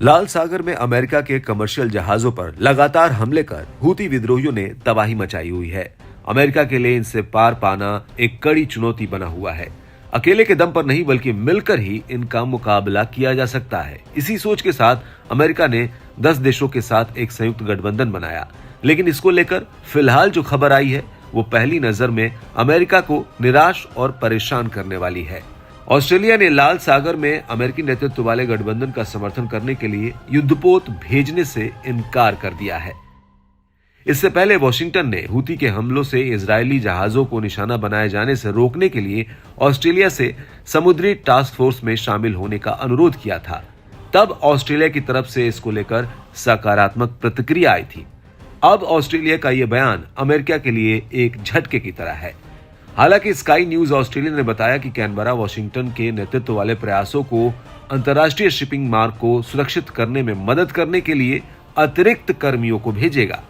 लाल सागर में अमेरिका के कमर्शियल जहाजों पर लगातार हमले कर हूती विद्रोहियों ने तबाही मचाई हुई है। अमेरिका के लिए इनसे पार पाना एक कड़ी चुनौती बना हुआ है। अकेले के दम पर नहीं बल्कि मिलकर ही इनका मुकाबला किया जा सकता है। इसी सोच के साथ अमेरिका ने 10 देशों के साथ एक संयुक्त गठबंधन बनाया, लेकिन इसको लेकर फिलहाल जो खबर आई है वो पहली नजर में अमेरिका को निराश और परेशान करने वाली है। ऑस्ट्रेलिया ने लाल सागर में अमेरिकी नेतृत्व वाले गठबंधन का समर्थन करने के लिए युद्धपोत भेजने से इनकार कर दिया है। इससे पहले वॉशिंगटन ने हूती के हमलों से इजरायली जहाजों को निशाना बनाए जाने से रोकने के लिए ऑस्ट्रेलिया से समुद्री टास्क फोर्स में शामिल होने का अनुरोध किया था। तब ऑस्ट्रेलिया की तरफ से इसको लेकर सकारात्मक प्रतिक्रिया आई थी। अब ऑस्ट्रेलिया का यह बयान अमेरिका के लिए एक झटके की तरह है। हालांकि स्काई न्यूज ऑस्ट्रेलिया ने बताया कि कैनबरा वॉशिंगटन के नेतृत्व वाले प्रयासों को अंतर्राष्ट्रीय शिपिंग मार्ग को सुरक्षित करने में मदद करने के लिए अतिरिक्त कर्मियों को भेजेगा।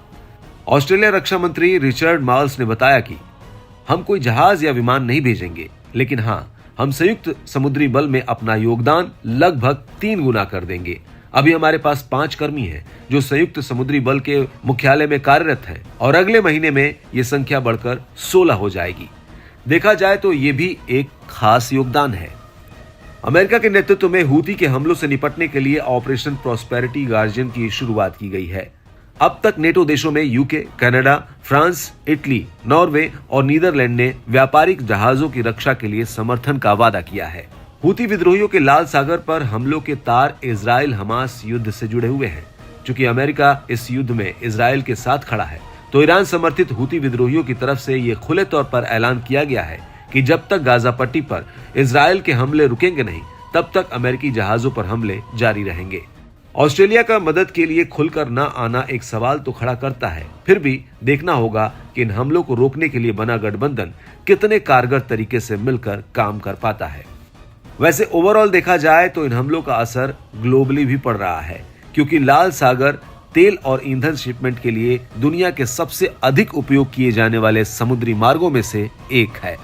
ऑस्ट्रेलिया रक्षा मंत्री रिचर्ड मार्ल्स ने बताया कि हम कोई जहाज या विमान नहीं भेजेंगे, लेकिन हाँ, हम संयुक्त समुद्री बल में अपना योगदान लगभग 3 गुना कर देंगे। अभी हमारे पास 5 कर्मी हैं जो संयुक्त समुद्री बल के मुख्यालय में कार्यरत हैं और अगले महीने में ये संख्या बढ़कर 16 हो जाएगी। देखा जाए तो ये भी एक खास योगदान है। अमेरिका के नेतृत्व में हूती के हमलों से निपटने के लिए ऑपरेशन प्रॉस्पेरिटी गार्जियन की शुरुआत की गई है। अब तक नेटो देशों में UK, Canada, France, Italy, Norway और नीदरलैंड ने व्यापारिक जहाजों की रक्षा के लिए समर्थन का वादा किया है। हूती विद्रोहियों के लाल सागर पर हमलों के तार इजराइल हमास युद्ध से जुड़े हुए हैं। चूंकि अमेरिका इस युद्ध में इजराइल के साथ खड़ा है, तो ईरान समर्थित हूती विद्रोहियों की तरफ से ये खुले तौर पर ऐलान किया गया है कि जब तक गाजा पट्टी पर इजराइल के हमले रुकेंगे नहीं, तब तक अमेरिकी जहाजों पर हमले जारी रहेंगे। ऑस्ट्रेलिया का मदद के लिए खुलकर न आना एक सवाल तो खड़ा करता है। फिर भी देखना होगा कि इन हमलों को रोकने के लिए बना गठबंधन कितने कारगर तरीके से मिलकर काम कर पाता है। वैसे ओवरऑल देखा जाए तो इन हमलों का असर ग्लोबली भी पड़ रहा है, क्योंकि लाल सागर तेल और ईंधन शिपमेंट के लिए दुनिया के सबसे अधिक उपयोग किए जाने वाले समुद्री मार्गों में से एक है।